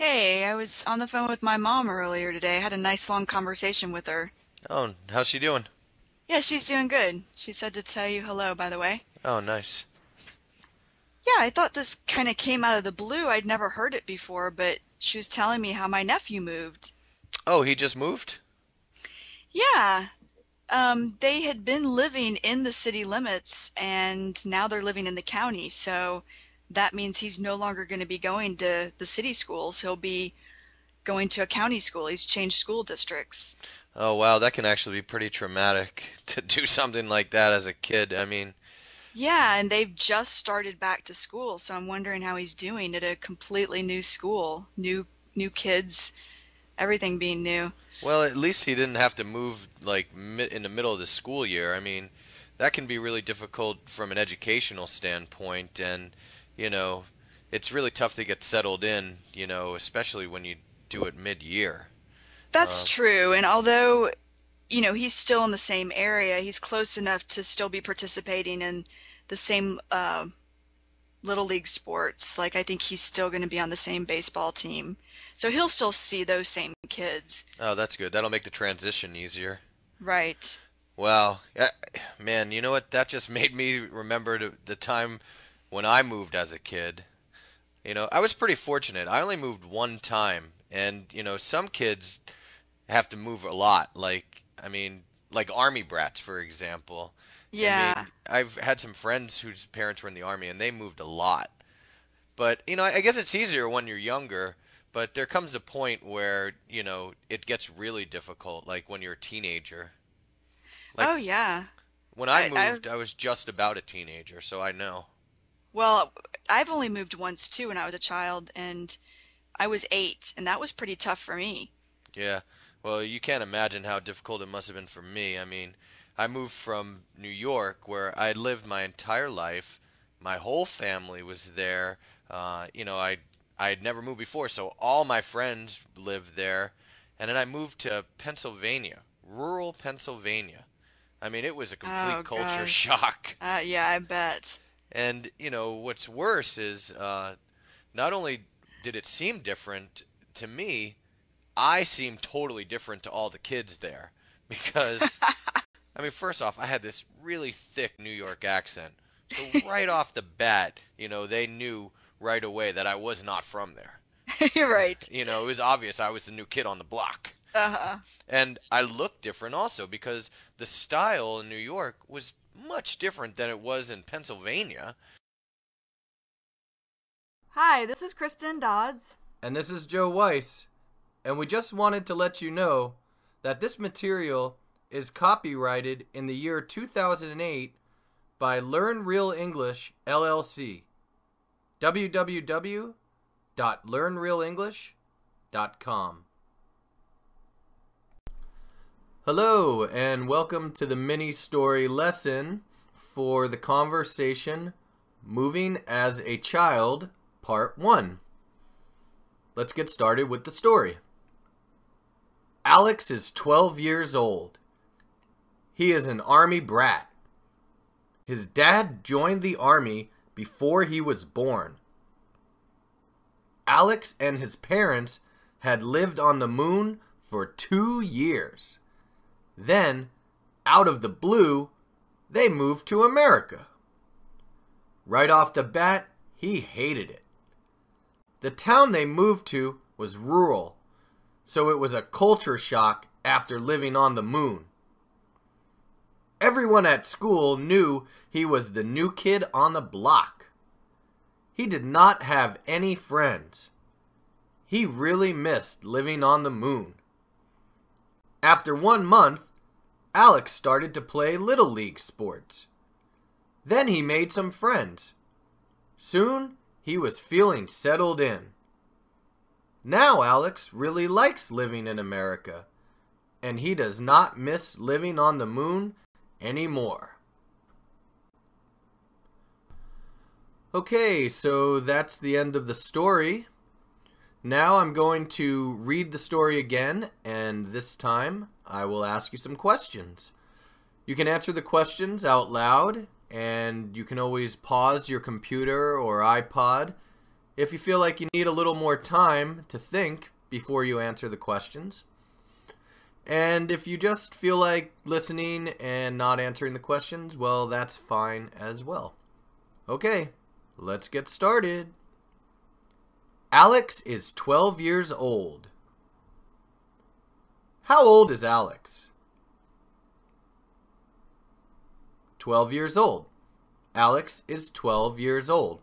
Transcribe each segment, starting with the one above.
Hey, I was on the phone with my mom earlier today. I had a nice long conversation with her. Oh, how's she doing? Yeah, she's doing good. She said to tell you hello, by the way. Oh, nice. Yeah, I thought this kind of came out of the blue. I'd never heard it before, but she was telling me how my nephew moved. Oh, he just moved? Yeah, they had been living in the city limits and now they're living in the county. So that means he's no longer going to be going to the city schools. He'll be going to a county school. He's changed school districts. Oh, wow, that can actually be pretty traumatic to do something like that as a kid. I mean, Yeah, and they've just started back to school, so I'm wondering how he's doing at a completely new school, new kids, everything being new. well, at least he didn't have to move like in the middle of the school year. I mean, that can be really difficult from an educational standpoint, and you know, it's really tough to get settled in, especially when you do it mid-year. That's Um, true, and although, he's still in the same area, he's close enough to still be participating in the same little league sports. Like I think he's still going to be on the same baseball team. So he'll still see those same kids. oh, that's good. That'll make the transition easier. Right. Wow. Man, you know what? That just made me remember the time when I moved as a kid. I was pretty fortunate. I only moved one time. And, some kids have to move a lot. Like army brats, for example. I Yeah. mean, I've had some friends whose parents were in the army and they moved a lot. But, I guess it's easier when you're younger. But there comes a point where, it gets really difficult, like when you're a teenager. Like Oh yeah. when I I moved, I was just about a teenager, so I know. Well, I've only moved once too when I was a child, and I was 8, and that was pretty tough for me. Yeah. Well, you can't imagine how difficult it must have been for me. I mean, I moved from New York, where I lived my entire life. My whole family was there. I had never moved before, so all my friends lived there. And then I moved to Pennsylvania, rural Pennsylvania. I mean, it was a complete Oh culture gosh. shock. Yeah, I bet. And, what's worse is not only did it seem different to me, I seemed totally different to all the kids there. Because, I mean, first off, I had this really thick New York accent. So right off the bat, they knew right away that I was not from there. You're right. It was obvious I was the new kid on the block. Uh-huh. And I looked different also because the style in New York was much different than it was in Pennsylvania. Hi, this is Kristen Dodds. And this is Joe Weiss, and we just wanted to let you know that this material is copyrighted in the year 2008 by Learn Real English LLC. www.learnrealenglish.com. Hello, and welcome to the mini story lesson for the conversation Moving as a Child, Part 1. Let's get started with the story. Alex is 12 years old. He is an army brat. His dad joined the army before he was born. Alex and his parents had lived on the moon for 2 years. Then, out of the blue, they moved to America. Right off the bat, he hated it. The town they moved to was rural, so it was a culture shock after living on the moon. Everyone at school knew he was the new kid on the block. He did not have any friends. He really missed living on the moon. After 1 month, Alex started to play Little League sports. Then he made some friends. Soon, he was feeling settled in. Now Alex really likes living in America, and he does not miss living on the moon anymore. Okay, so that's the end of the story. Now I'm going to read the story again, and this time I will ask you some questions. You can answer the questions out loud, and you can always pause your computer or iPod if you feel like you need a little more time to think before you answer the questions. And if you just feel like listening and not answering the questions, well, that's fine as well. Okay, let's get started. Alex is 12 years old. How old is Alex? 12 years old. Alex is 12 years old.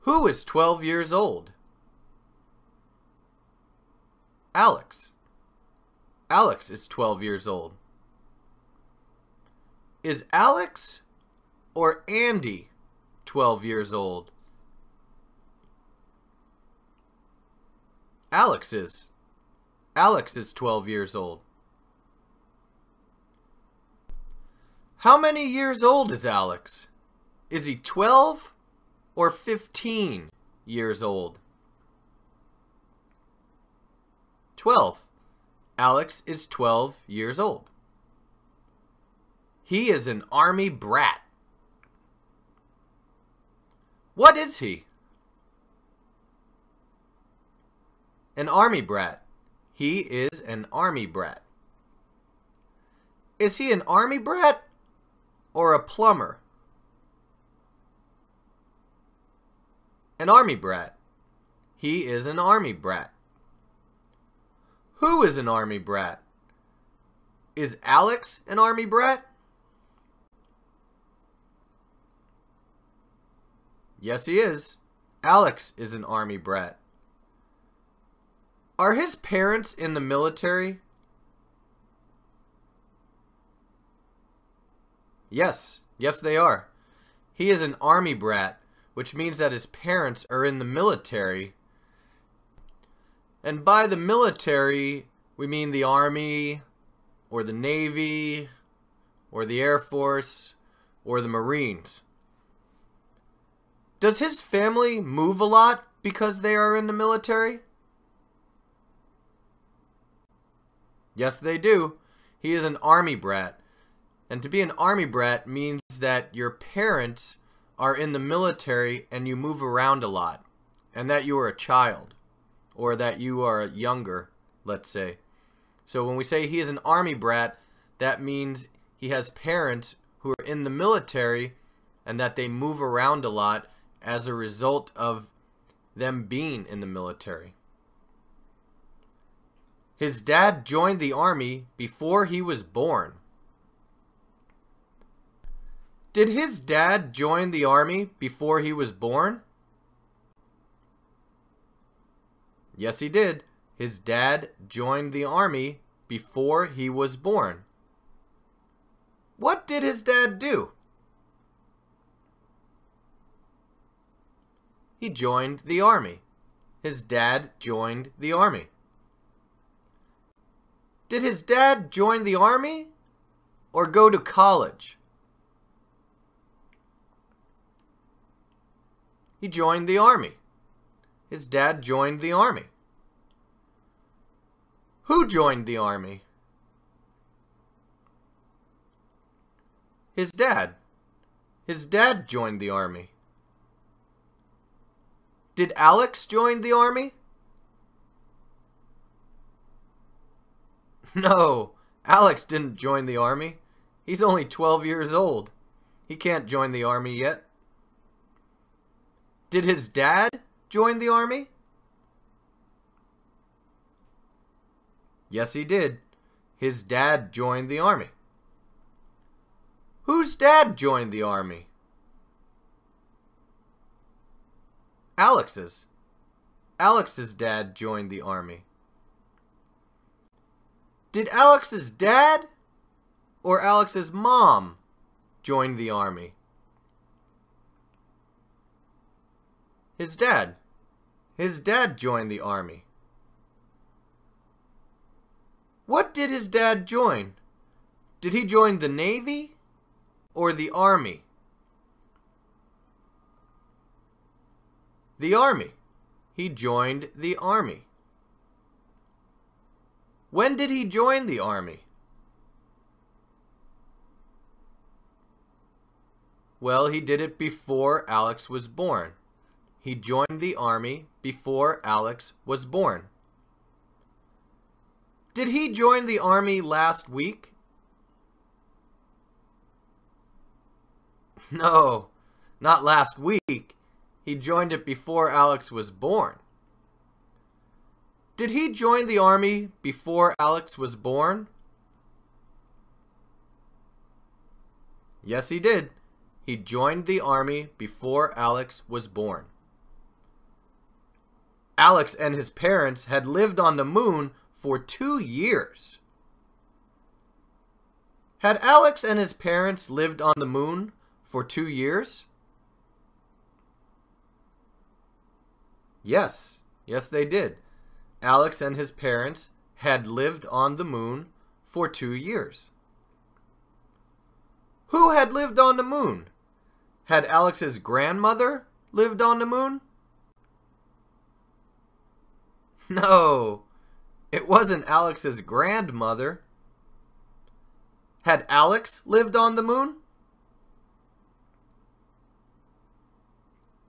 Who is 12 years old? Alex. Alex is 12 years old. Is Alex or Andy 12 years old? Alex is. Alex is 12 years old. How many years old is Alex? Is he 12 or 15 years old? 12. Alex is 12 years old. He is an army brat. What is he? An army brat. He is an army brat. Is he an army brat or a plumber? An army brat. He is an army brat. Who is an army brat? Is Alex an army brat? Yes, he is. Alex is an army brat. Are his parents in the military? Yes. Yes, they are. He is an army brat, which means that his parents are in the military. And by the military, we mean the Army, or the Navy, or the Air Force, or the Marines. Does his family move a lot because they are in the military? Yes, they do. He is an army brat. And to be an army brat means that your parents are in the military and you move around a lot, and that you are a child, or that you are younger, let's say. So when we say he is an army brat, that means he has parents who are in the military and that they move around a lot as a result of them being in the military. His dad joined the army before he was born. Did his dad join the army before he was born? Yes, he did. His dad joined the army before he was born. What did his dad do? He joined the army. His dad joined the army. Did his dad join the army or go to college? He joined the army. His dad joined the army. Who joined the army? His dad. His dad joined the army. Did Alex join the army? No, Alex didn't join the army. He's only 12 years old. He can't join the army yet. Did his dad join the army? Yes, he did. His dad joined the army. Whose dad joined the army? Alex's. Alex's dad joined the army. Did Alex's dad or Alex's mom join the army? His dad. His dad joined the army. What did his dad join? Did he join the Navy or the Army? The Army. He joined the Army. When did he join the Army? Well, he did it before Alex was born. he joined the army before Alex was born? Did he join the army last week? No, not last week. He joined it before Alex was born. Did he join the army before Alex was born? Yes, he did. He joined the army before Alex was born. Alex and his parents had lived on the moon for 2 years. Had Alex and his parents lived on the moon for 2 years? Yes, they did. Alex and his parents had lived on the moon for 2 years. Who had lived on the moon? Had Alex's grandmother lived on the moon? No, it wasn't Alex's grandmother. Had Alex lived on the moon?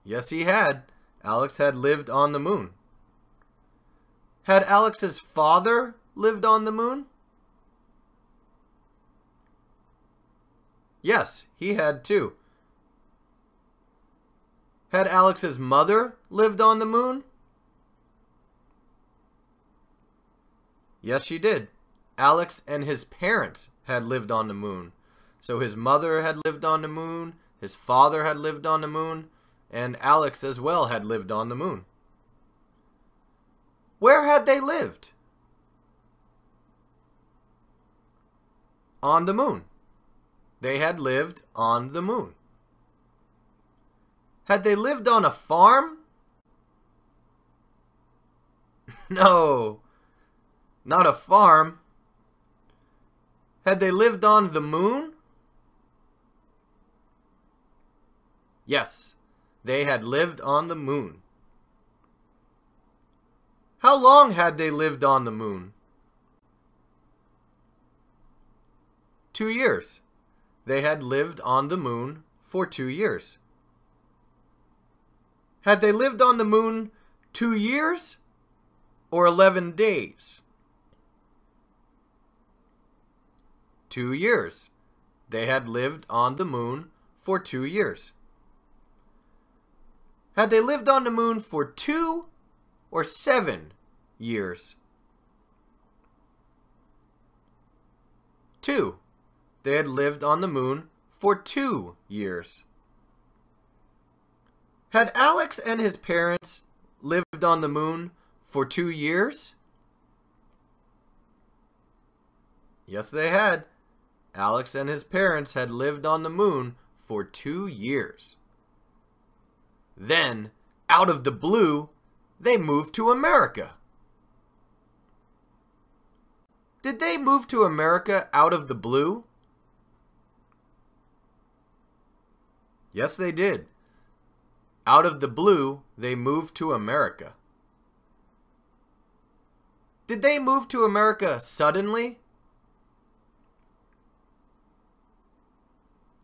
Yes, he had. Alex had lived on the moon. Had Alex's father lived on the moon? Yes, he had too. Had Alex's mother lived on the moon? Yes, she did. Alex and his parents had lived on the moon. So his mother had lived on the moon, his father had lived on the moon, and Alex as well had lived on the moon. Where had they lived? On the moon. They had lived on the moon. Had they lived on a farm? No, not a farm. Had they lived on the moon? Yes, they had lived on the moon. How long had they lived on the moon? 2 years. They had lived on the moon for 2 years. Had they lived on the moon 2 years or 11 days? 2 years. They had lived on the moon for 2 years. Had they lived on the moon for 2 or 7 years? 2. They had lived on the moon for 2 years. Had Alex and his parents lived on the moon for 2 years? Yes, they had. Alex and his parents had lived on the moon for 2 years. Then, out of the blue, they moved to America. Did they move to America out of the blue? Yes, they did. Out of the blue, they moved to America. Did they move to America suddenly?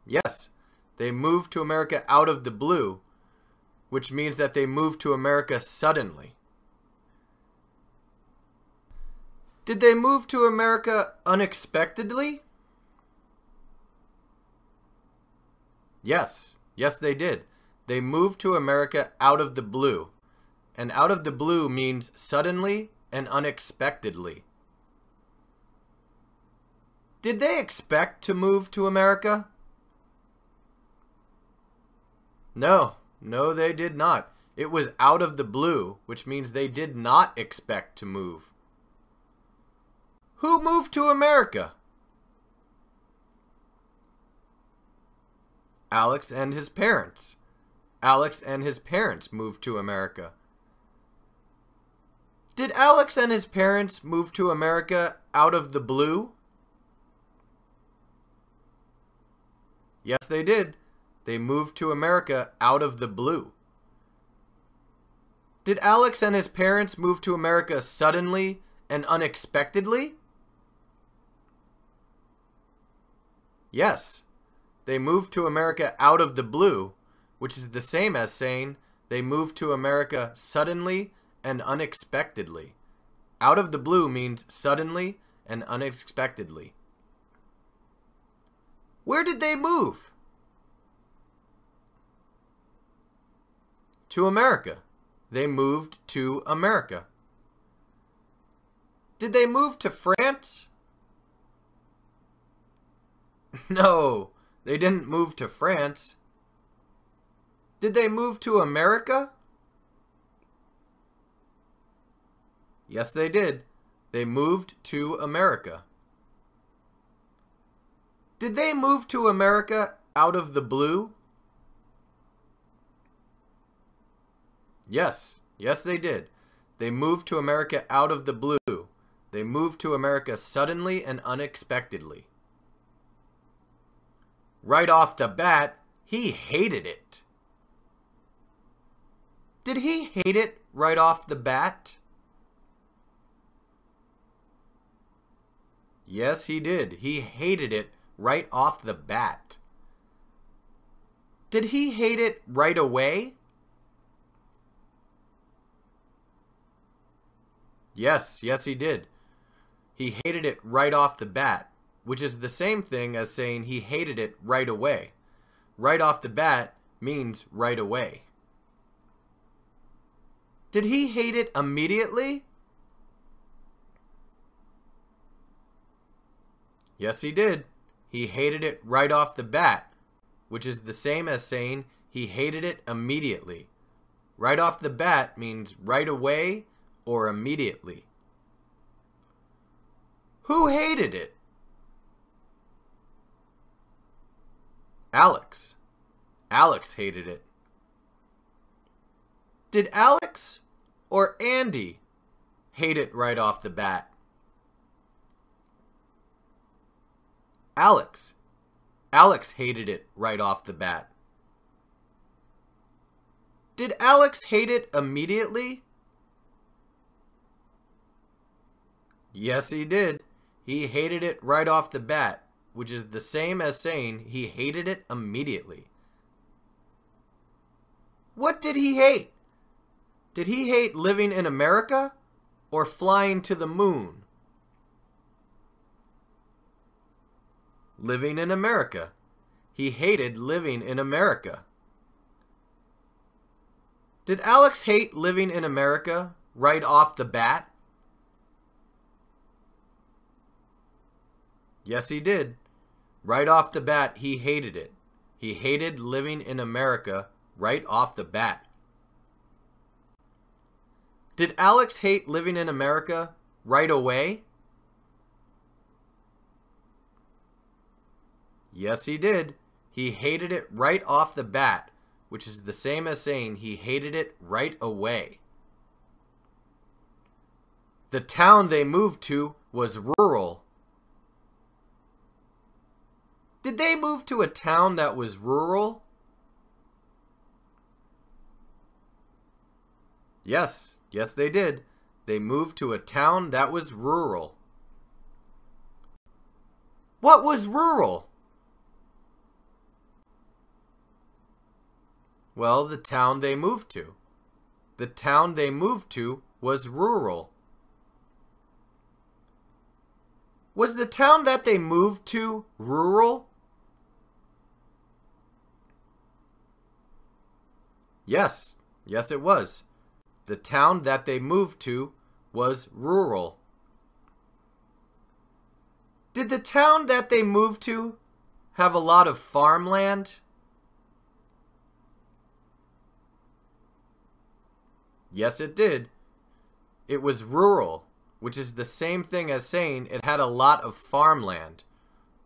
Yes, they moved to America out of the blue, which means that they moved to America suddenly. Did they move to America unexpectedly? Yes, they did. They moved to America out of the blue. And out of the blue means suddenly and unexpectedly. Did they expect to move to America? No, they did not. It was out of the blue, which means they did not expect to move. Who moved to America? Alex and his parents. Alex and his parents moved to America. Did Alex and his parents move to America out of the blue? Yes, they did. They moved to America out of the blue. Did Alex and his parents move to America suddenly and unexpectedly? Yes, they moved to America out of the blue, which is the same as saying They moved to America suddenly and unexpectedly. Out of the blue means suddenly and unexpectedly. Where did they move? To America. They moved to America. Did they move to France? No, they didn't move to France. Did they move to America? Yes, they did. They moved to America. Did they move to America out of the blue? Yes, they did. They moved to America out of the blue. They moved to America suddenly and unexpectedly. Right off the bat, he hated it. Did he hate it right off the bat? Yes, he did. He hated it right off the bat. Did he hate it right away? Yes, he did. He hated it right off the bat, which is the same thing as saying he hated it right away. Right off the bat means right away. Did he hate it immediately? Yes, he did. He hated it right off the bat, which is the same as saying he hated it immediately. Right off the bat means right away or immediately. Who hated it? Alex. Alex hated it. Did Alex or Andy hate it right off the bat? Alex. Alex hated it right off the bat. Did Alex hate it immediately? Yes, he did. He hated it right off the bat, which is the same as saying he hated it immediately. What did he hate? Did he hate living in America or flying to the moon? Living in America. He hated living in America. Did Alex hate living in America right off the bat? Yes, he did. Right off the bat, he hated it. He hated living in America right off the bat. Did Alex hate living in America right away? Yes, he did. He hated it right off the bat, which is the same as saying he hated it right away. The town they moved to was rural. Did they move to a town that was rural? Yes, they did. They moved to a town that was rural. What was rural? Well, the town they moved to. The town they moved to was rural. Was the town that they moved to rural? Yes, it was. The town that they moved to was rural. Did the town that they moved to have a lot of farmland? Yes, it did. It was rural, which is the same thing as saying it had a lot of farmland.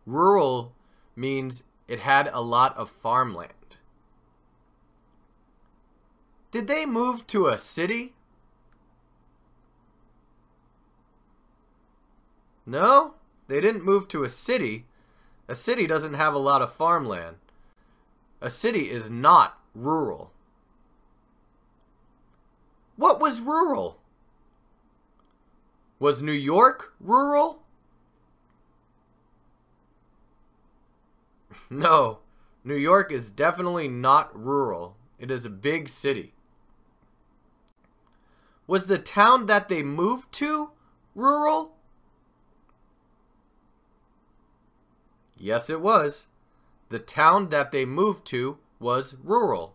Rural means it had a lot of farmland. Did they move to a city? No, they didn't move to a city. A city doesn't have a lot of farmland. A city is not rural. What was rural? Was New York rural? No, New York is definitely not rural. It is a big city. Was the town that they moved to rural? Yes, it was. The town that they moved to was rural.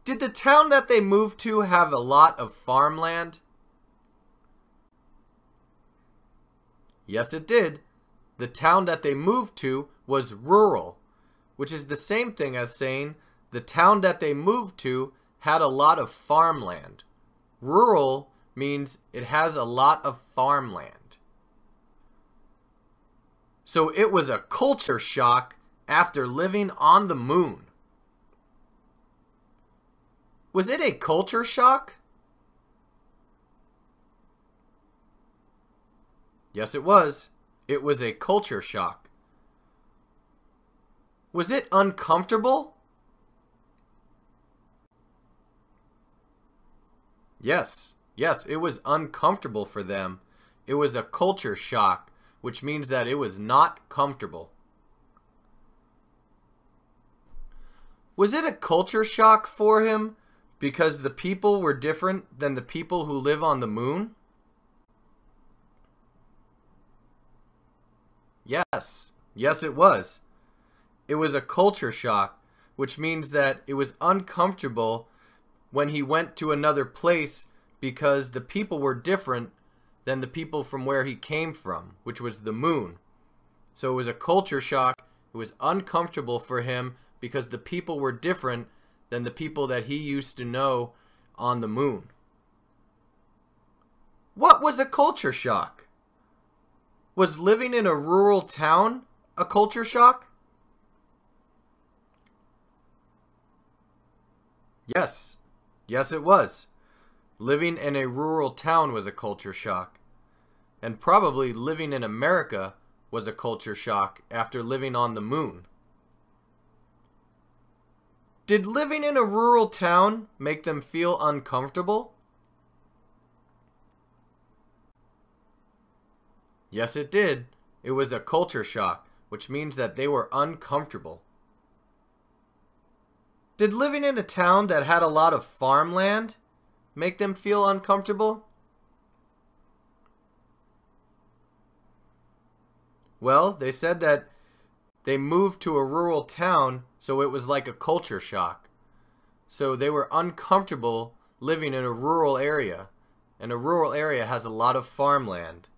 Did the town that they moved to have a lot of farmland? Yes, it did. The town that they moved to was rural, which is the same thing as saying the town that they moved to had a lot of farmland. Rural means it has a lot of farmland. So it was a culture shock after living on the moon. Was it a culture shock? Yes, it was. It was a culture shock. Was it uncomfortable? Yes, it was uncomfortable for them. It was a culture shock, which means that it was not comfortable. Was it a culture shock for him because the people were different than the people who live on the moon? Yes, it was. It was a culture shock, which means that it was uncomfortable when he went to another place because the people were different than the people from where he came from, which was the moon. So it was a culture shock. It was uncomfortable for him because the people were different than the people that he used to know on the moon. What was a culture shock? Was living in a rural town a culture shock? Yes, it was. Living in a rural town was a culture shock. And probably living in America was a culture shock after living on the moon. Did living in a rural town make them feel uncomfortable? Yes, it did. It was a culture shock, which means that they were uncomfortable. Did living in a town that had a lot of farmland make them feel uncomfortable? Well, they said that they moved to a rural town, so it was like a culture shock. So they were uncomfortable living in a rural area, and a rural area has a lot of farmland.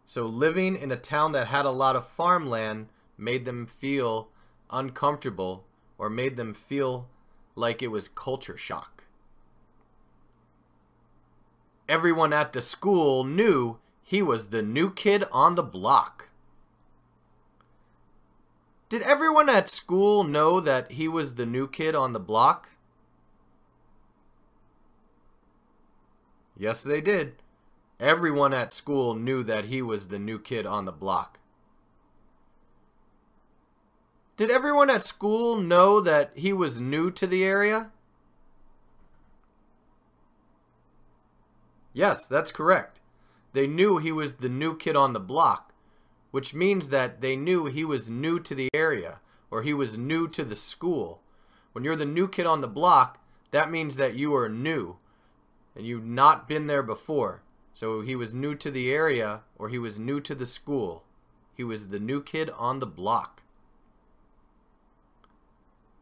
So living in a town that had a lot of farmland made them feel uncomfortable or made them feel like it was culture shock. Everyone at the school knew he was the new kid on the block. Did everyone at school know that he was the new kid on the block? Yes, they did. Everyone at school knew that he was the new kid on the block. Did everyone at school know that he was new to the area? Yes, that's correct. They knew he was the new kid on the block, which means that they knew he was new to the area, or he was new to the school. When you're the new kid on the block, that means that you are new, and you've not been there before. So he was new to the area, or he was new to the school. He was the new kid on the block.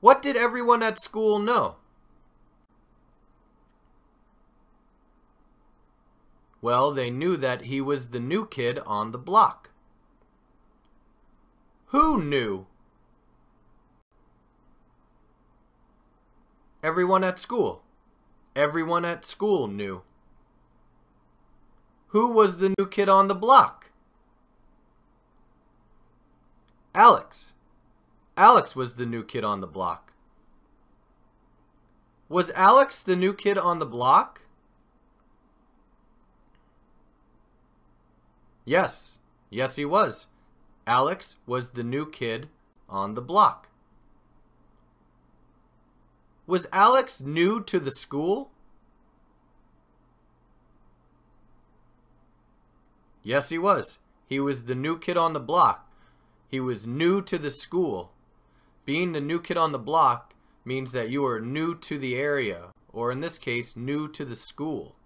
What did everyone at school know? Well, they knew that he was the new kid on the block. Who knew? Everyone at school. Everyone at school knew. Who was the new kid on the block? Alex. Alex was the new kid on the block. Was Alex the new kid on the block? Yes, he was. Alex was the new kid on the block. Was Alex new to the school? Yes, he was. He was the new kid on the block. He was new to the school. Being the new kid on the block means that you are new to the area or in this case, new to the school.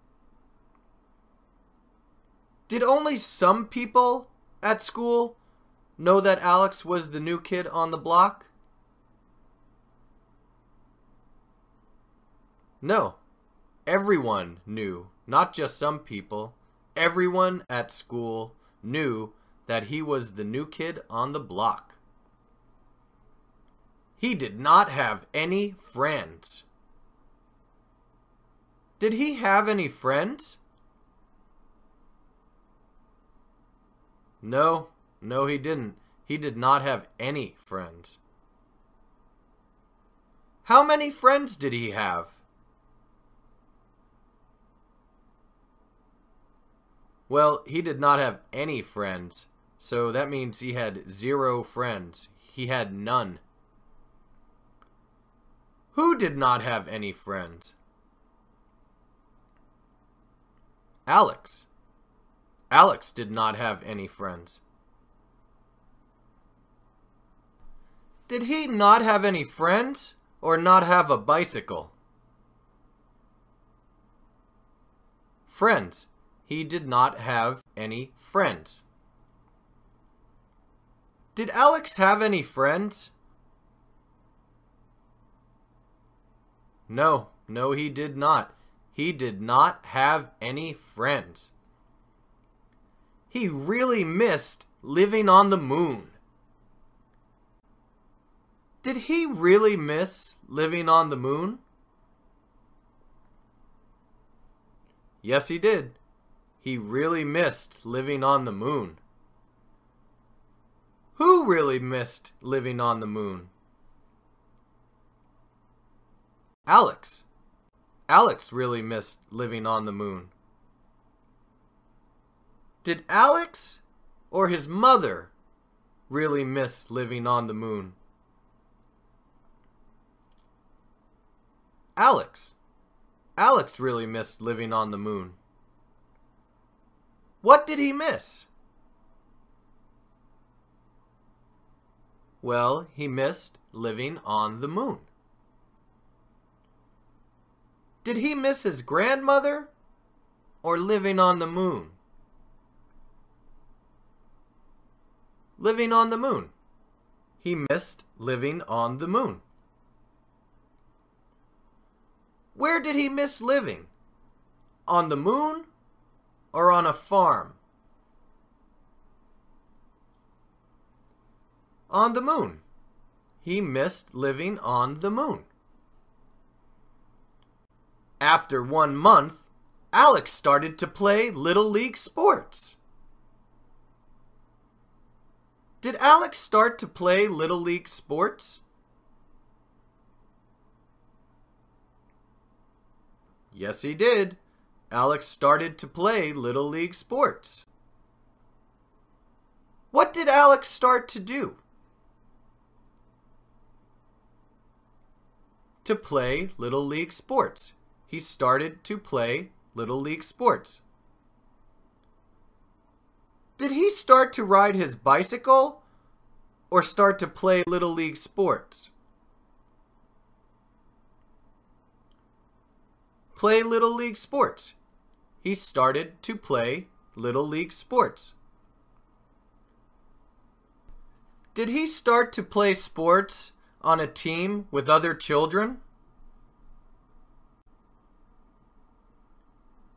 Did only some people at school know that Alex was the new kid on the block? No, everyone knew, not just some people. Everyone at school knew that he was the new kid on the block. He did not have any friends. Did he have any friends? No, he didn't. He did not have any friends. How many friends did he have? Well, he did not have any friends, so that means he had 0 friends. He had none. Who did not have any friends? Alex. Alex did not have any friends. Did he not have any friends or not have a bicycle? Friends. He did not have any friends. Did Alex have any friends? No, he did not. He did not have any friends. He really missed living on the moon. Did he really miss living on the moon? Yes, he did. He really missed living on the moon. Who really missed living on the moon? Alex. Alex really missed living on the moon. Did Alex or his mother really miss living on the moon? Alex. Alex really missed living on the moon. What did he miss? Well, he missed living on the moon. Did he miss his grandmother or living on the moon? Living on the moon. He missed living on the moon. Where did he miss living? On the moon or on a farm? On the moon. He missed living on the moon. After 1 month, Alex started to play Little League sports. Did Alex start to play Little League sports? Yes, he did. Alex started to play Little League sports. What did Alex start to do? To play Little League sports. He started to play Little League sports. Did he start to ride his bicycle or start to play Little League sports? Play Little League sports. He started to play Little League sports. Did he start to play sports on a team with other children?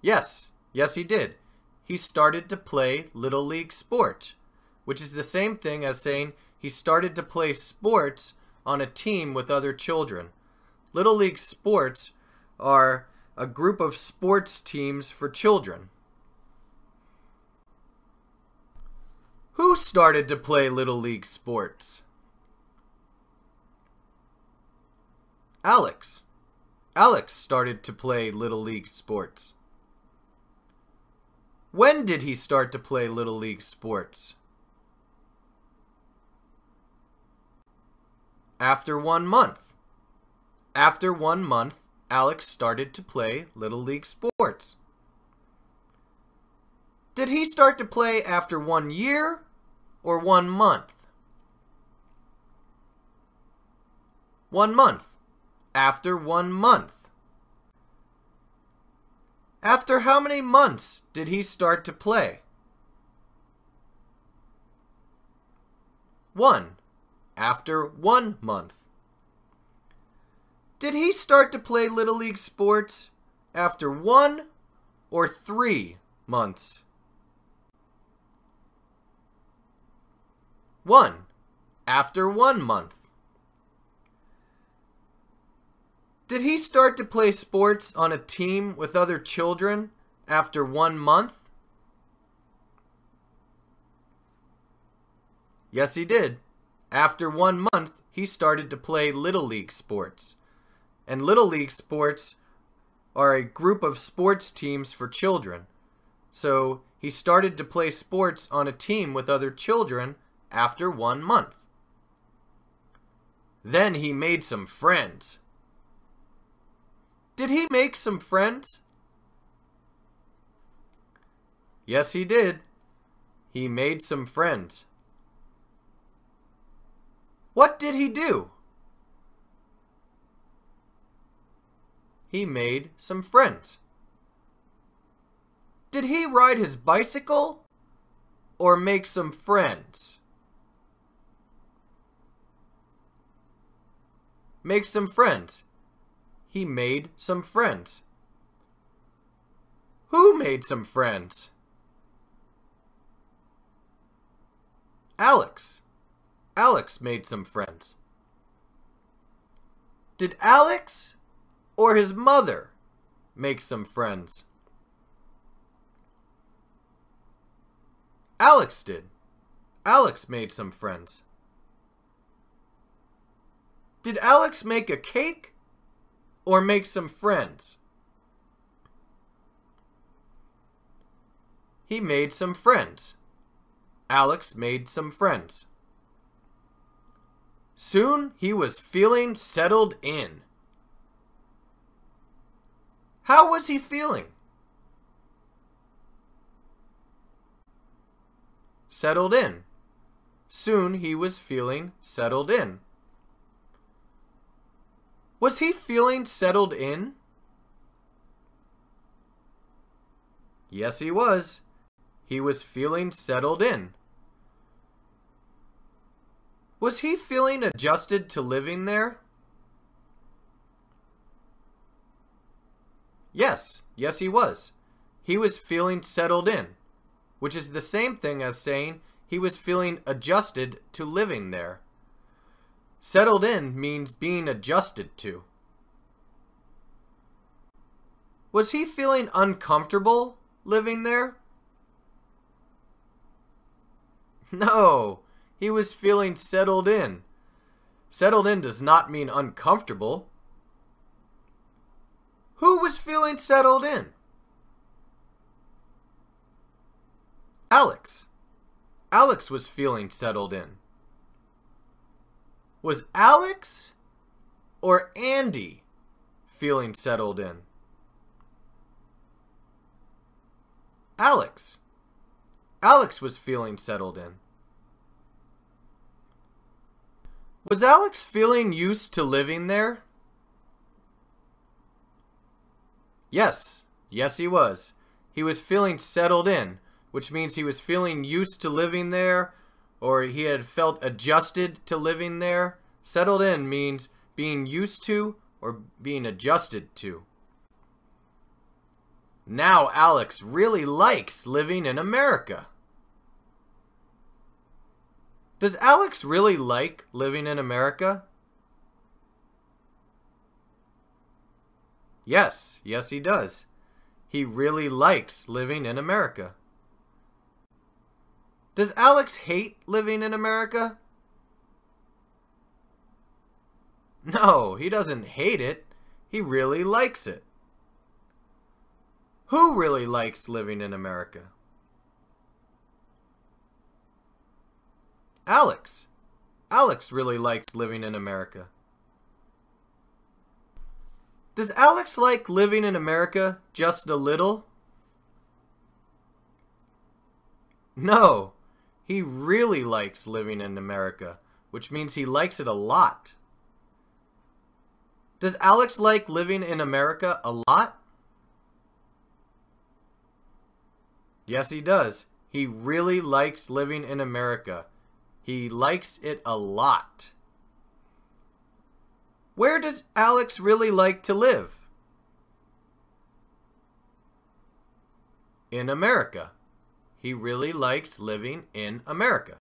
Yes, he did. He started to play Little League sports, which is the same thing as saying he started to play sports on a team with other children. Little League sports are a group of sports teams for children. Who started to play Little League sports? Alex. Alex started to play Little League sports. When did he start to play Little League sports? After 1 month. After 1 month, Alex started to play Little League sports. Did he start to play after 1 year or 1 month? 1 month. After 1 month. After how many months did he start to play? 1. After 1 month. Did he start to play Little League sports after 1 or 3 months? 1. After 1 month. Did he start to play sports on a team with other children after 1 month? Yes, he did. After 1 month, he started to play Little League sports. And Little League sports are a group of sports teams for children. So he started to play sports on a team with other children after 1 month. Then he made some friends. Did he make some friends? Yes, he did. He made some friends. What did he do? He made some friends. Did he ride his bicycle or make some friends? Make some friends. He made some friends. Who made some friends? Alex. Alex made some friends. Did Alex or his mother make some friends? Alex did. Alex made some friends. Did Alex make a cake or make some friends? He made some friends. Alex made some friends. Soon he was feeling settled in. How was he feeling? Settled in. Soon he was feeling settled in. Was he feeling settled in? Yes, he was. He was feeling settled in. Was he feeling adjusted to living there? Yes, he was. He was feeling settled in, which is the same thing as saying he was feeling adjusted to living there. Settled in means being adjusted to. Was he feeling uncomfortable living there? No, he was feeling settled in. Settled in does not mean uncomfortable. Who was feeling settled in? Alex. Alex was feeling settled in. Was Alex or Andy feeling settled in? Alex. Alex was feeling settled in. Was Alex feeling used to living there? Yes, he was. He was feeling settled in, which means he was feeling used to living there, or he had felt adjusted to living there. Settled in means being used to or being adjusted to. Now Alex really likes living in America. Does Alex really like living in America? Yes, he does. He really likes living in America. Does Alex hate living in America? No, he doesn't hate it. He really likes it. Who really likes living in America? Alex. Alex really likes living in America. Does Alex like living in America just a little? No, he really likes living in America, which means he likes it a lot. Does Alex like living in America a lot? Yes, he does. He really likes living in America. He likes it a lot. Where does Alex really like to live? In America. He really likes living in America.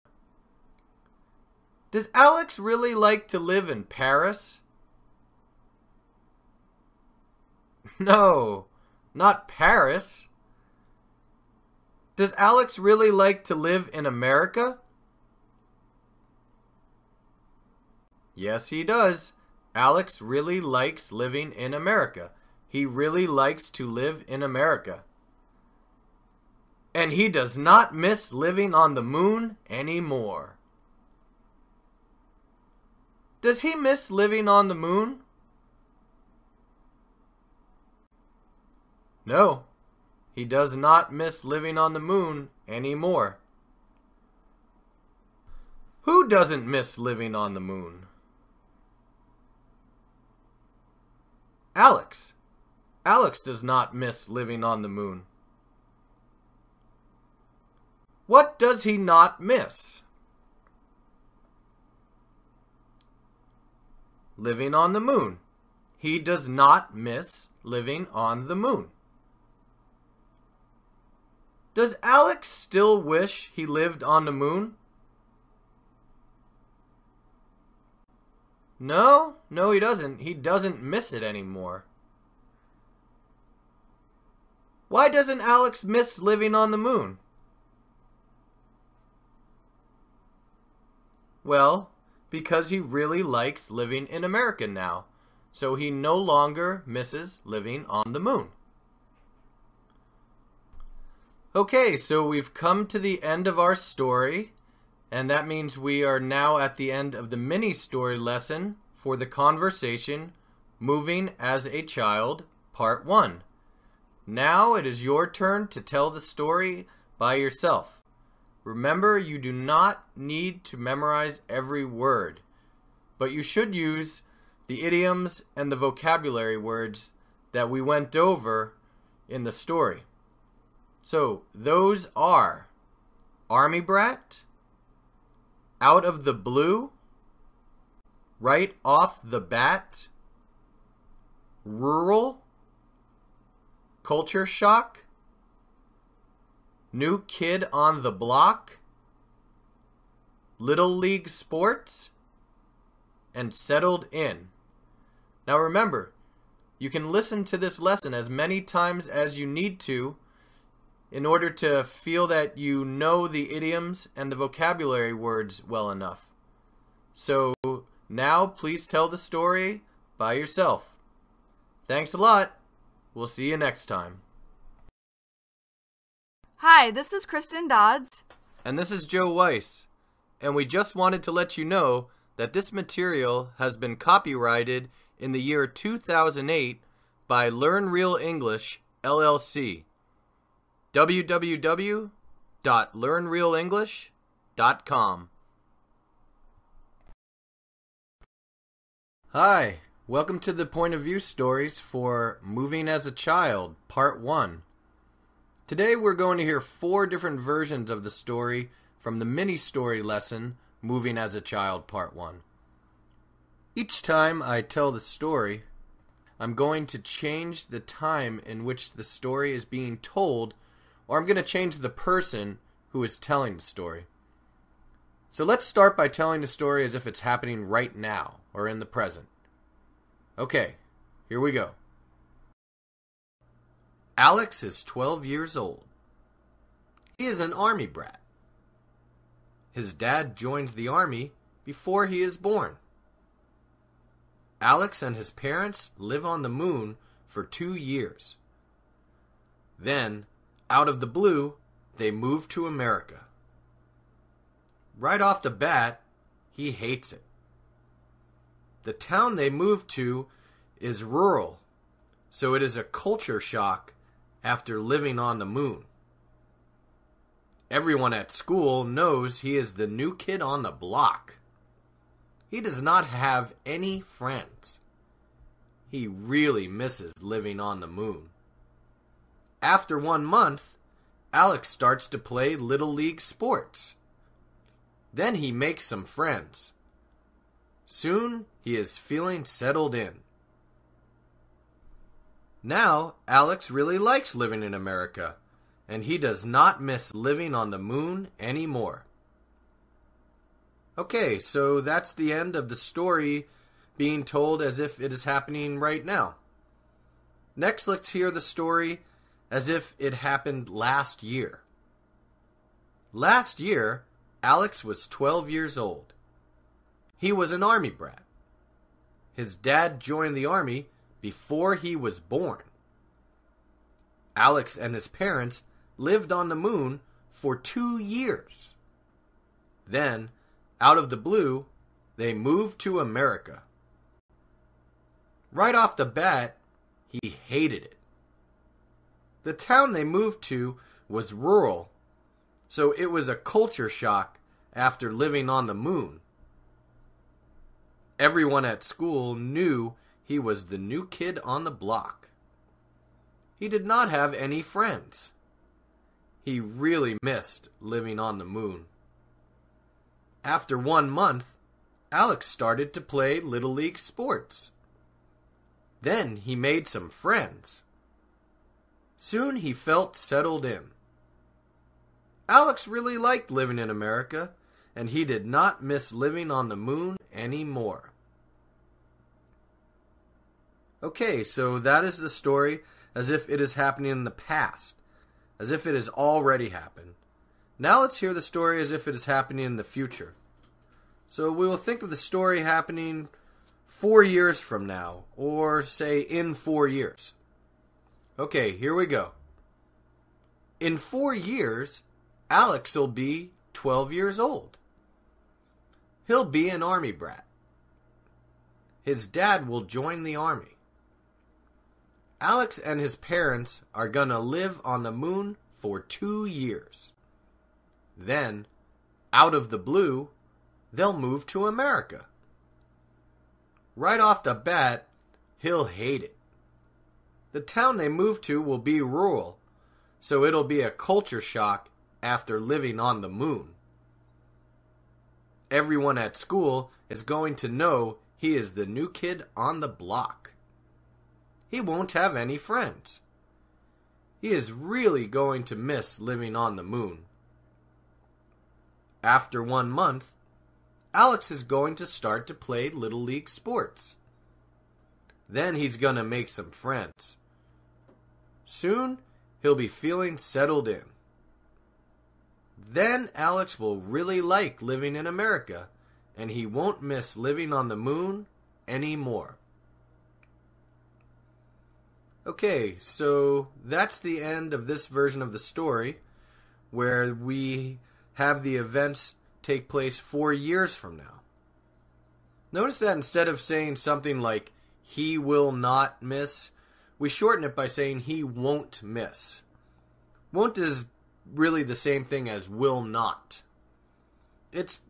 Does Alex really like to live in Paris? No, not Paris. Does Alex really like to live in America? Yes, he does. Alex really likes living in America. He really likes to live in America. And he does not miss living on the moon anymore. Does he miss living on the moon? No, he does not miss living on the moon anymore. Who doesn't miss living on the moon? Alex. Alex does not miss living on the moon. What does he not miss? Living on the moon. He does not miss living on the moon. Does Alex still wish he lived on the moon? No, he doesn't. He doesn't miss it anymore. Why doesn't Alex miss living on the moon? Well, because he really likes living in America now, so he no longer misses living on the moon. Okay, so we've come to the end of our story, and that means we are now at the end of the mini-story lesson for the conversation, Moving as a Child, Part 1. Now it is your turn to tell the story by yourself. Remember, you do not need to memorize every word, but you should use the idioms and the vocabulary words that we went over in the story. So, those are army brat, out of the blue, right off the bat, rural, culture shock, new kid on the block, little league sports, and settled in. Now remember, you can listen to this lesson as many times as you need to in order to feel that you know the idioms and the vocabulary words well enough. So now please tell the story by yourself. Thanks a lot. We'll see you next time. Hi, this is Kristen Dodds. And this is Joe Weiss. And we just wanted to let you know that this material has been copyrighted in the year 2008 by Learn Real English, LLC. www.learnrealenglish.com. Hi, welcome to the Point of View stories for Moving as a Child, Part 1. Today we're going to hear 4 different versions of the story from the mini-story lesson, Moving as a Child, Part 1. Each time I tell the story, I'm going to change the time in which the story is being told, or I'm going to change the person who is telling the story. So let's start by telling the story as if it's happening right now, or in the present. Okay, here we go. Alex is 12 years old. He is an army brat. His dad joins the army before he is born. Alex and his parents live on the moon for 2 years. Then, out of the blue, they move to America. Right off the bat, he hates it. The town they moved to is rural, so it is a culture shock after living on the moon. Everyone at school knows he is the new kid on the block. He does not have any friends. He really misses living on the moon. After 1 month, Alex starts to play Little League sports. Then he makes some friends. Soon he is feeling settled in. Now Alex really likes living in America, and he does not miss living on the moon anymore. Okay, so that's the end of the story being told as if it is happening right now. Next, let's hear the story as if it happened last year. Last year, Alex was 12 years old. He was an army brat. His dad joined the army before he was born. Alex and his parents lived on the moon for 2 years. Then, out of the blue, they moved to America. Right off the bat, he hated it. The town they moved to was rural, so it was a culture shock after living on the moon. Everyone at school knew he was the new kid on the block. He did not have any friends. He really missed living on the moon. After 1 month, Alex started to play Little League sports. Then he made some friends. Soon he felt settled in. Alex really liked living in America, and he did not miss living on the moon anymore. Okay, so that is the story as if it is happening in the past, as if it has already happened. Now let's hear the story as if it is happening in the future. So we will think of the story happening 4 years from now, or say in 4 years. Okay, here we go. In 4 years, Alex will be 12 years old. He'll be an army brat. His dad will join the army. Alex and his parents are gonna live on the moon for 2 years. Then, out of the blue, they'll move to America. Right off the bat, he'll hate it. The town they move to will be rural, so it'll be a culture shock after living on the moon. Everyone at school is going to know he is the new kid on the block. He won't have any friends. He is really going to miss living on the moon. After 1 month, Alex is going to start to play Little League sports. Then he's going to make some friends. Soon, he'll be feeling settled in. Then Alex will really like living in America, and he won't miss living on the moon anymore. Okay, so that's the end of this version of the story, where we have the events take place 4 years from now. Notice that instead of saying something like, he will not miss, we shorten it by saying he won't miss. Won't is really the same thing as will not. It's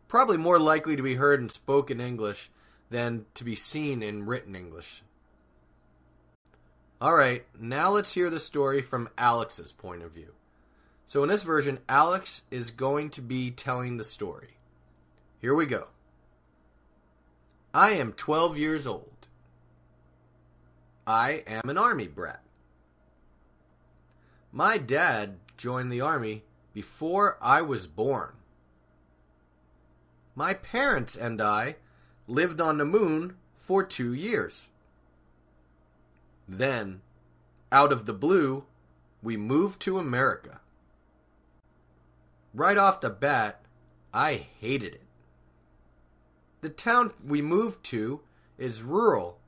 probably more likely to be heard in spoken English than to be seen in written English. Alright, now let's hear the story from Alex's point of view. So in this version, Alex is going to be telling the story. Here we go. I am 12 years old. I am an army brat. My dad joined the army before I was born. My parents and I lived on the moon for 2 years. Then, out of the blue, we moved to America. Right off the bat, I hated it. The town we moved to is rural,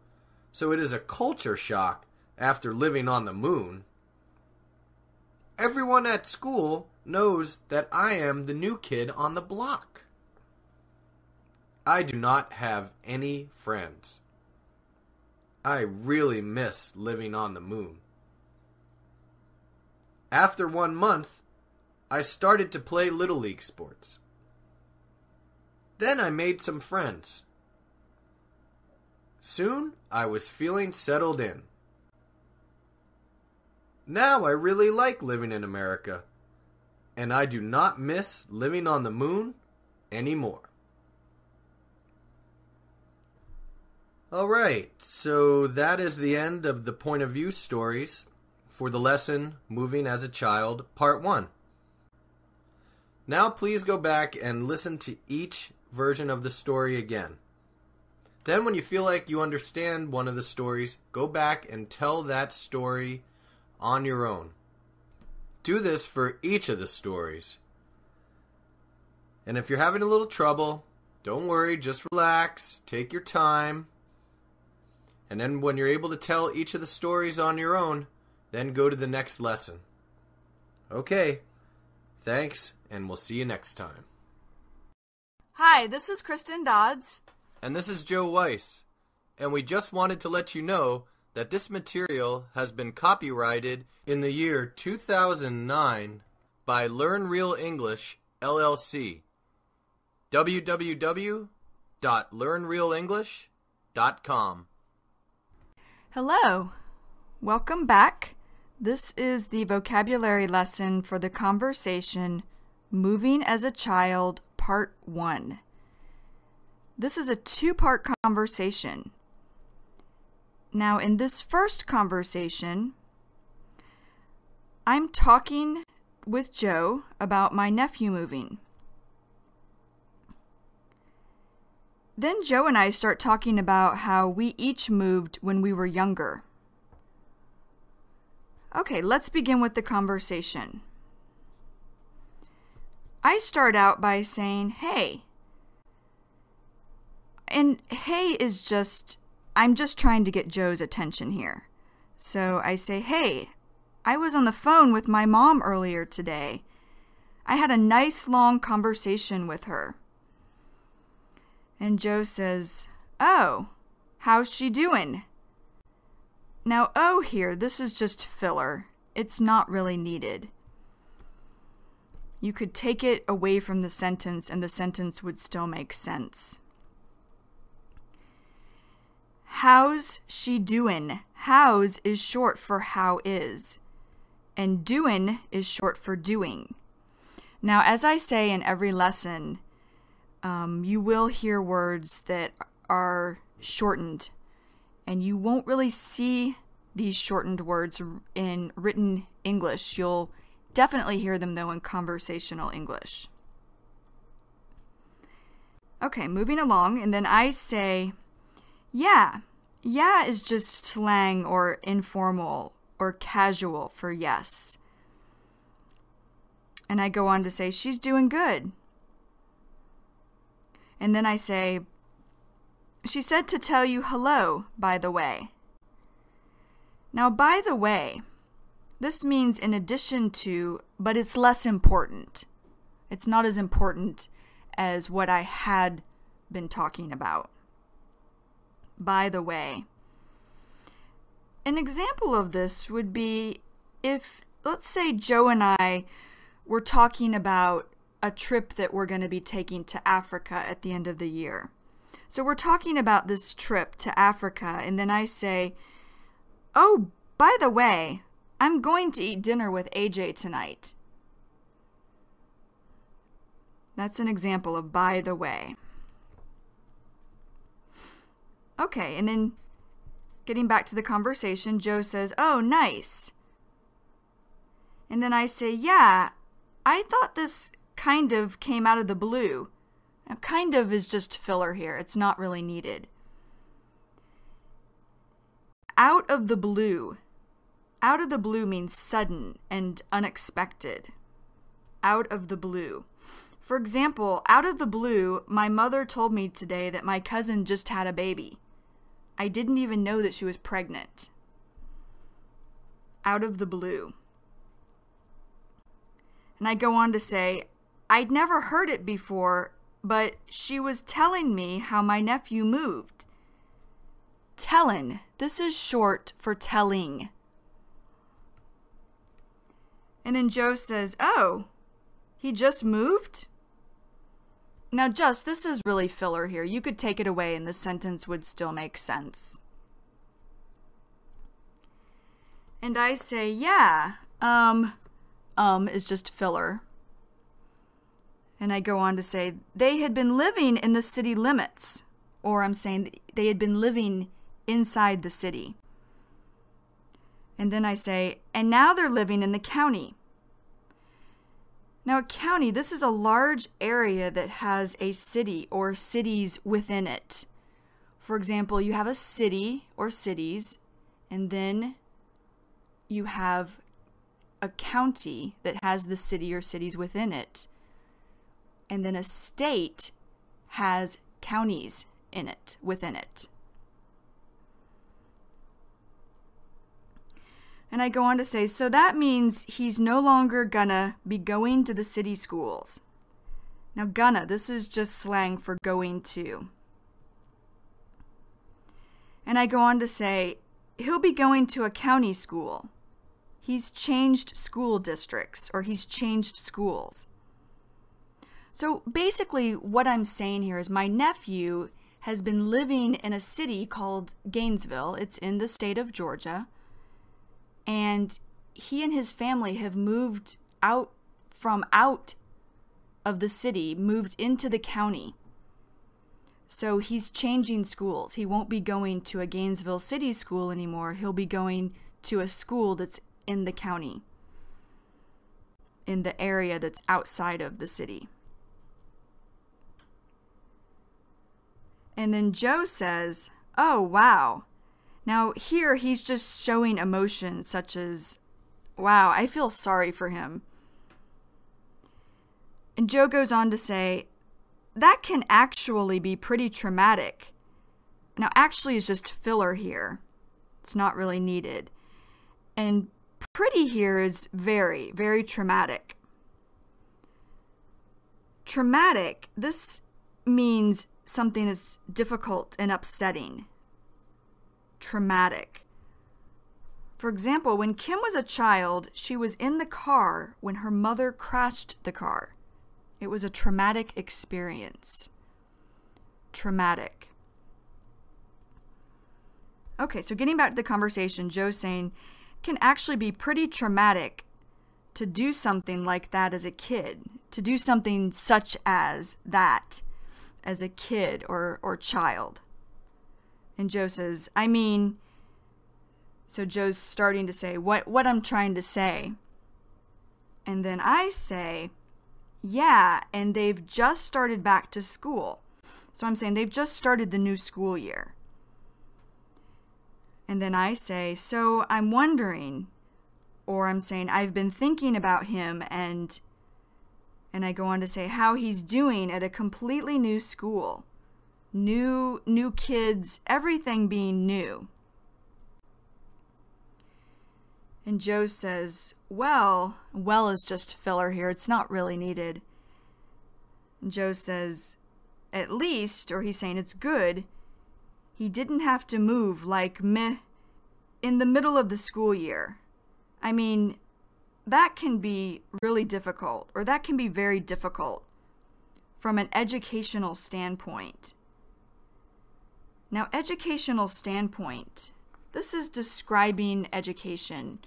so it is a culture shock after living on the moon. Everyone at school knows that I am the new kid on the block. I do not have any friends. I really miss living on the moon. After 1 month, I started to play Little League sports. Then I made some friends. Soon, I was feeling settled in. Now I really like living in America, and I do not miss living on the moon anymore. Alright, so that is the end of the point of view stories for the lesson Moving as a Child, Part 1. Now please go back and listen to each version of the story again. Then when you feel like you understand one of the stories, go back and tell that story on your own. Do this for each of the stories. And if you're having a little trouble, don't worry, just relax, take your time. And then when you're able to tell each of the stories on your own, then go to the next lesson. Okay, thanks, and we'll see you next time. Hi, this is Kristen Dodds. And this is Joe Weiss. And we just wanted to let you know that this material has been copyrighted in the year 2009 by Learn Real English, LLC. www.learnrealenglish.com. Hello. Welcome back. This is the vocabulary lesson for the conversation Moving as a Child, Part 1. This is a two-part conversation. Now, in this first conversation, I'm talking with Joe about my nephew moving. Then Joe and I start talking about how we each moved when we were younger. Okay, let's begin with the conversation. I start out by saying, hey. And hey is just, I'm just trying to get Joe's attention here. So I say, hey, I was on the phone with my mom earlier today. I had a nice long conversation with her. And Joe says, oh, how's she doing? Now, oh here, this is just filler. It's not really needed. You could take it away from the sentence and the sentence would still make sense. How's she doing? How's is short for how is. And doin' is short for doing. Now, as I say in every lesson, you will hear words that are shortened, and you won't really see these shortened words in written English. You'll definitely hear them, though, in conversational English. Okay, moving along, and then I say, yeah. Yeah is just slang or informal or casual for yes. And I go on to say, she's doing good. And then I say, she said to tell you hello, by the way. Now, by the way, this means in addition to, but it's less important. It's not as important as what I had been talking about. By the way. An example of this would be if, let's say, Joe and I were talking about a trip that we're going to be taking to Africa at the end of the year. So we're talking about this trip to Africa, and then I say, oh, by the way, I'm going to eat dinner with AJ tonight. That's an example of by the way. Okay, and then getting back to the conversation, Joe says, oh, nice. And then I say, yeah, I thought this kind of came out of the blue. Now, kind of is just filler here. It's not really needed. Out of the blue. Out of the blue means sudden and unexpected. Out of the blue. For example, out of the blue, my mother told me today that my cousin just had a baby. I didn't even know that she was pregnant. Out of the blue. And I go on to say, I'd never heard it before, but she was telling me how my nephew moved. Tellin'. This is short for telling. And then Joe says, oh, he just moved? Now, this is really filler here. You could take it away and the sentence would still make sense. And I say, yeah, is just filler. And I go on to say, they had been living in the city limits. Or I'm saying they had been living inside the city. And then I say, and now they're living in the county. Now, a county, this is a large area that has a city or cities within it. For example, you have a city or cities, and then you have a county that has the city or cities within it. And then a state has counties in it, within it. And I go on to say, so that means he's no longer gonna be going to the city schools. Now, gonna, this is just slang for going to. And I go on to say, he'll be going to a county school. He's changed school districts, or he's changed schools. So basically what I'm saying here is my nephew has been living in a city called Gainesville. It's in the state of Georgia. And he and his family have moved out of the city, moved into the county. So he's changing schools. He won't be going to a Gainesville city school anymore. He'll be going to a school that's in the county, in the area that's outside of the city. And then Joe says, oh, wow. Now here he's just showing emotions such as, wow, I feel sorry for him. And Joe goes on to say, that can actually be pretty traumatic. Now actually is just filler here. It's not really needed. And pretty here is very, very traumatic. Traumatic, this means something that's difficult and upsetting. Traumatic. For example, when Kim was a child, she was in the car when her mother crashed the car. It was a traumatic experience. Traumatic. Okay, so getting back to the conversation, Joe's saying, it can actually be pretty traumatic to do something like that as a kid, to do something such as that as a kid or child. And Joe says, I mean, so Joe's starting to say what I'm trying to say. And then I say, yeah, and they've just started back to school. So I'm saying they've just started the new school year. And then I say, so I'm wondering, or I'm saying I've been thinking about him, and I go on to say how he's doing at a completely new school. New kids, everything being new. And Joe says, well is just filler here. It's not really needed. And Joe says, at least, or he's saying it's good, he didn't have to move like meh in the middle of the school year. I mean, that can be really difficult, or that can be very difficult from an educational standpoint. Now, educational standpoint, this is describing education.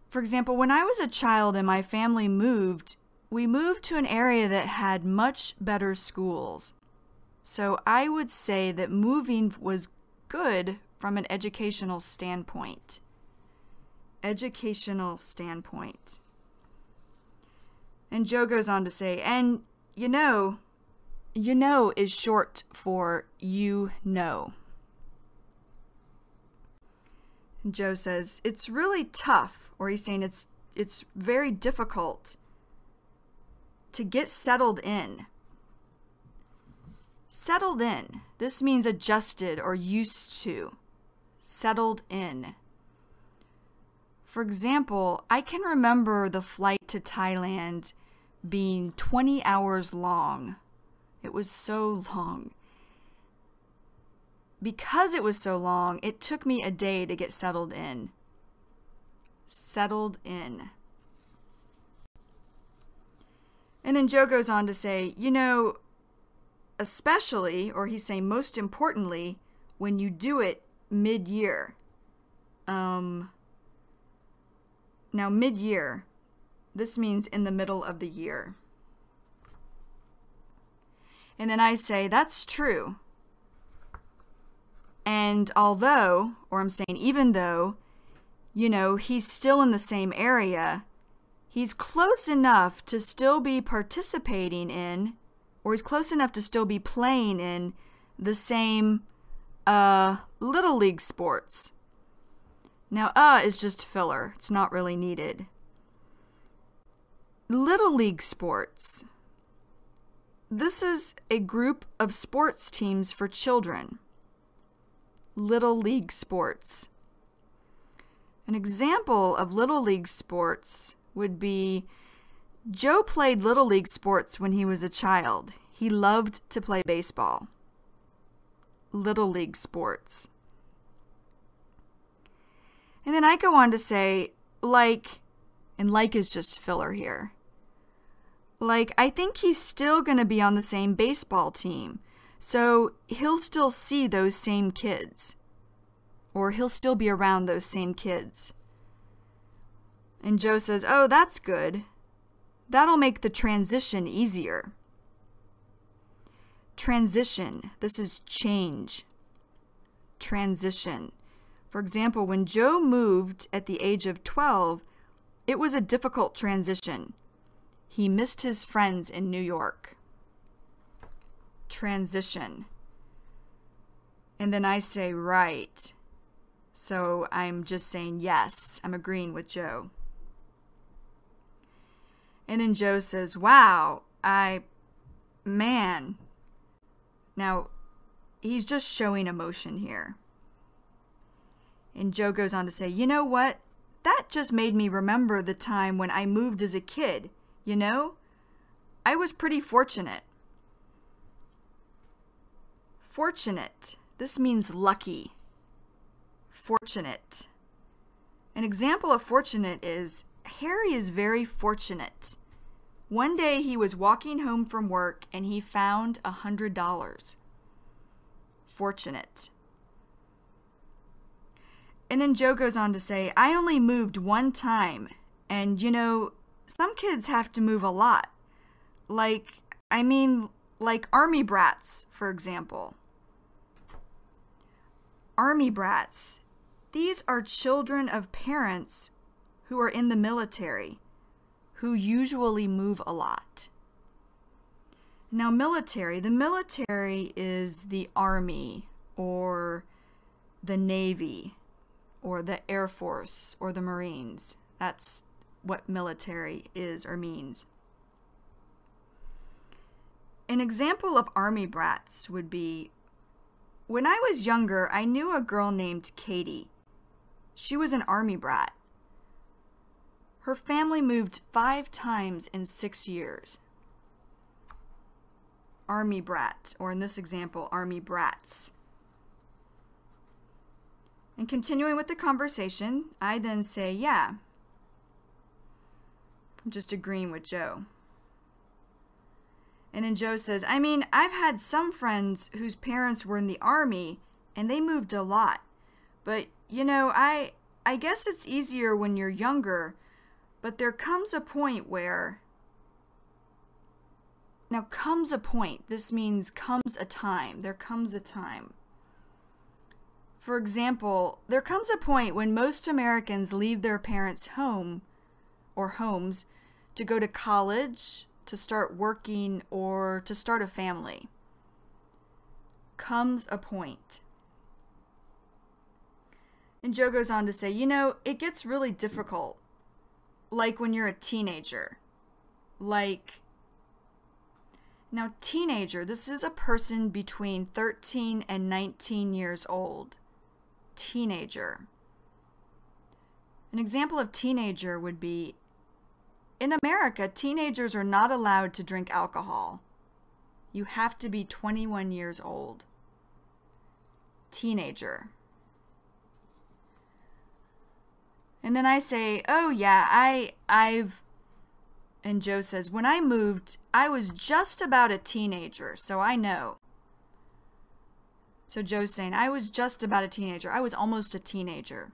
For example, when I was a child and my family moved, we moved to an area that had much better schools. So I would say that moving was good from an educational standpoint. Educational standpoint. And Joe goes on to say, and you know is short for you know. And Joe says, it's really tough, or he's saying it's very difficult to get settled in. Settled in. This means adjusted or used to. Settled in. For example, I can remember the flight to Thailand being 20 hours long. It was so long. Because it was so long, it took me a day to get settled in. Settled in. And then Joe goes on to say, especially, or he's saying most importantly, when you do it mid-year. Now, mid-year, this means in the middle of the year. And then I say, that's true. And although, or I'm saying even though, he's still in the same area, he's close enough to still be participating in, or he's close enough to still be playing in the same little league sports. Now, is just filler. It's not really needed. Little league sports. This is a group of sports teams for children. Little league sports. An example of little league sports would be Joe played little league sports when he was a child. He loved to play baseball. Little league sports. And then I go on to say, and like is just filler here. I think he's still going to be on the same baseball team, so he'll still see those same kids, or he'll still be around those same kids. And Joe says, oh, that's good. That'll make the transition easier. Transition. This is change. Transition. For example, when Joe moved at the age of 12, it was a difficult transition. He missed his friends in New York. Transition. And then I say, right. So I'm just saying yes. I'm agreeing with Joe. And then Joe says, wow, man. Now, he's just showing emotion here. And Joe goes on to say, you know what? That just made me remember the time when I moved as a kid. I was pretty fortunate. Fortunate. This means lucky. Fortunate. An example of fortunate is, Harry is very fortunate. One day he was walking home from work and he found $100. Fortunate. And then Joe goes on to say, I only moved one time, and some kids have to move a lot. Like army brats, for example. Army brats. These are children of parents who are in the military, who usually move a lot. Now, the military is the Army, or the Navy, or the Air Force, or the Marines. That's what military is or means. An example of army brats would be, when I was younger, I knew a girl named Katie. She was an army brat. Her family moved 5 times in 6 years. Army brat, or in this example, army brats. And continuing with the conversation, I then say, yeah. I'm just agreeing with Joe. And then Joe says, I've had some friends whose parents were in the Army, and they moved a lot. But, I guess it's easier when you're younger, but there comes a point where... Now, comes a point. This means comes a time. There comes a time. For example, there comes a point when most Americans leave their parents' home or homes to go to college, to start working, or to start a family. Comes a point. And Joe goes on to say, it gets really difficult. Like when you're a teenager. Now, teenager, this is a person between 13 and 19 years old. Teenager. An example of teenager would be, in America, teenagers are not allowed to drink alcohol. You have to be 21 years old. Teenager. And then I say, oh yeah, I've... And Joe says, when I moved, I was just about a teenager, so I know. So Joe's saying, I was just about a teenager. I was almost a teenager.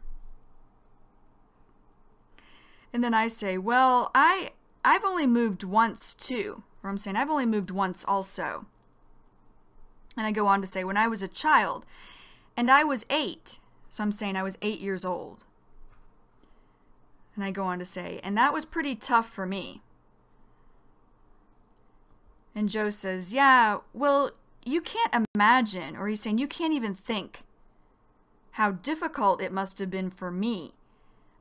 And then I say, well, I've only moved once too. Or I'm saying I've only moved once also. And I go on to say, when I was a child, and I was 8. So I'm saying I was 8 years old. And I go on to say, and that was pretty tough for me. And Joe says, yeah, well, you can't imagine, or he's saying you can't even think how difficult it must have been for me.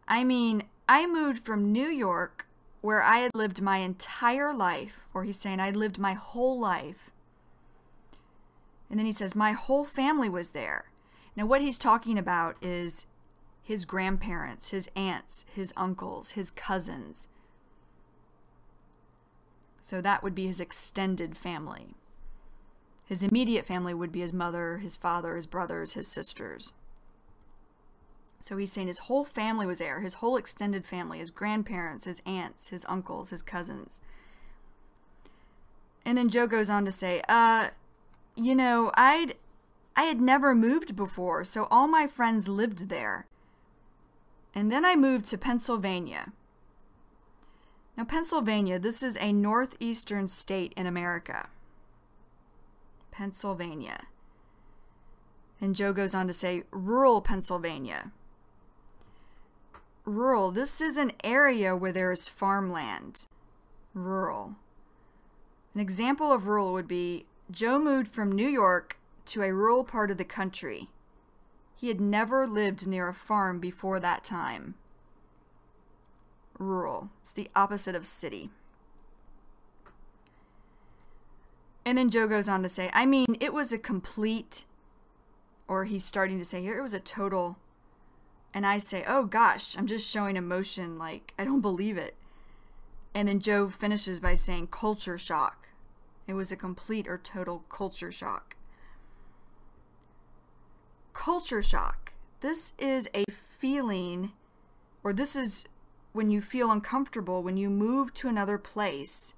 I mean, I moved from New York, where I had lived my entire life, or he's saying I'd lived my whole life. And then he says, my whole family was there. Now, what he's talking about is his grandparents, his aunts, his uncles, his cousins. So that would be his extended family. His immediate family would be his mother, his father, his brothers, his sisters. So he's saying his whole family was there, his whole extended family, his grandparents, his aunts, his uncles, his cousins. And then Joe goes on to say, you know, I had never moved before, so all my friends lived there. And then I moved to Pennsylvania. Now, Pennsylvania, this is a northeastern state in America. Pennsylvania. And Joe goes on to say, rural Pennsylvania. Rural, this is an area where there is farmland. Rural. An example of rural would be, Joe moved from New York to a rural part of the country. He had never lived near a farm before that time. Rural. It's the opposite of city. And then Joe goes on to say, I mean, it was a complete, or he's starting to say here, it was a total, and I say, oh gosh, I'm just showing emotion, like, I don't believe it. And then Joe finishes by saying culture shock. It was a complete or total culture shock. Culture shock. This is a feeling, or this is when you feel uncomfortable when you move to another place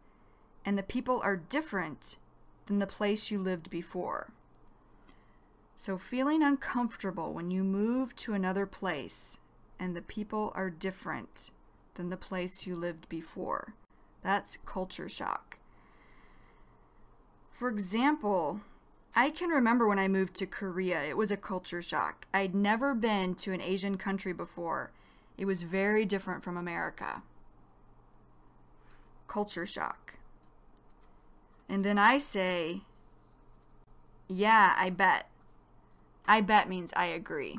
and the people are different than the place you lived before. So feeling uncomfortable when you move to another place and the people are different than the place you lived before. That's culture shock. For example, I can remember when I moved to Korea, it was a culture shock. I'd never been to an Asian country before. It was very different from America. Culture shock. And then I say, yeah, I bet. I bet means I agree.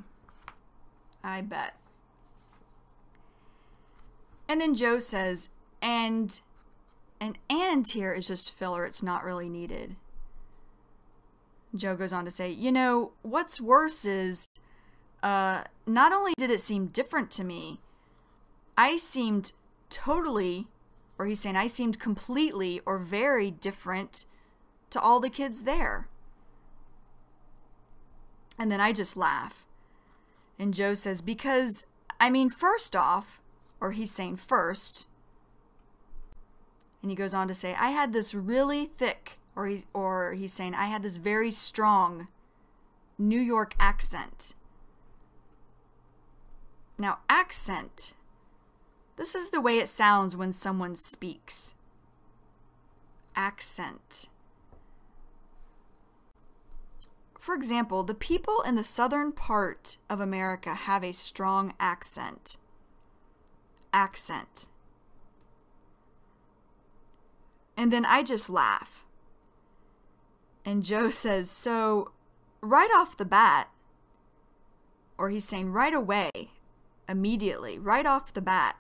I bet. And then Joe says, and here is just filler. It's not really needed. Joe goes on to say, you know, what's worse is, not only did it seem different to me, I seemed totally, or he's saying I seemed completely or very different to all the kids there. And then I just laugh. And Joe says, because, I mean, first off, or he's saying first, and he goes on to say, I had this really thick, or he's saying, I had this very strong New York accent. Now, accent, this is the way it sounds when someone speaks. Accent. For example, the people in the southern part of America have a strong accent. Accent. And then I just laugh. And Joe says, so right off the bat, or he's saying right away, immediately, right off the bat.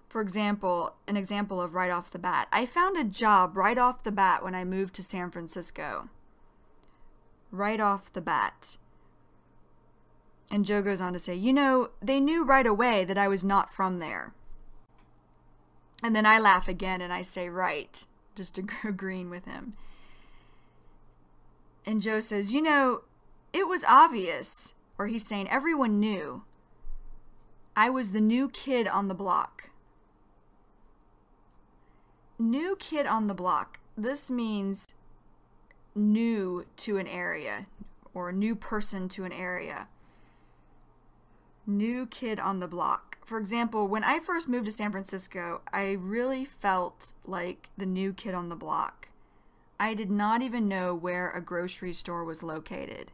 For example, an example of right off the bat. I found a job right off the bat when I moved to San Francisco. Right off the bat. And Joe goes on to say, you know, they knew right away that I was not from there. And then I laugh again and I say, right, just agreeing with him. And Joe says, you know, it was obvious, or he's saying everyone knew, I was the new kid on the block. New kid on the block. This means new to an area, or a new person to an area. New kid on the block. For example, when I first moved to San Francisco, I really felt like the new kid on the block. I did not even know where a grocery store was located.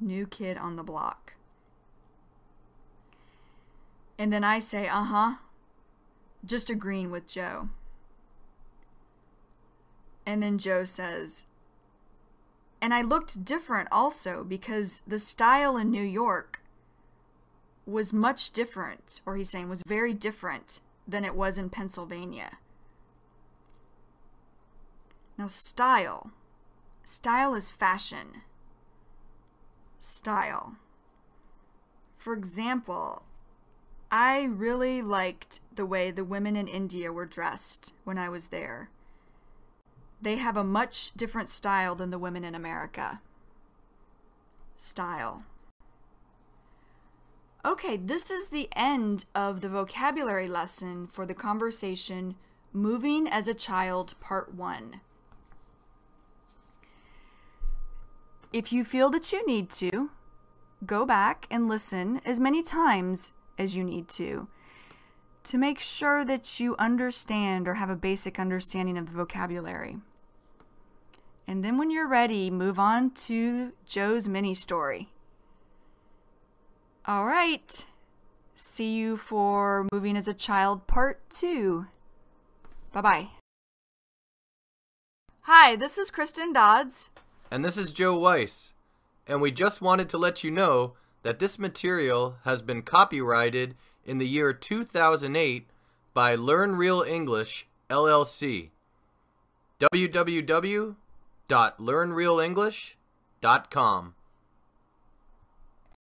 New kid on the block. And then I say, just agreeing with Joe. And then Joe says, and I looked different also because the style in New York was much different, or he's saying was very different than it was in Pennsylvania. Now, style. Style is fashion. Style. For example, I really liked the way the women in India were dressed when I was there. They have a much different style than the women in America. Style. Okay, this is the end of the vocabulary lesson for the conversation Moving as a Child, Part 1. If you feel that you need to, go back and listen as many times as you need to make sure that you understand or have a basic understanding of the vocabulary. And then when you're ready, move on to Joe's mini story. All right. See you for Moving as a Child Part 2. Bye-bye. Hi, this is Kristen Dodds. And this is Joe Weiss. And we just wanted to let you know that this material has been copyrighted in the year 2008 by Learn Real English, LLC. www.learnrealenglish.com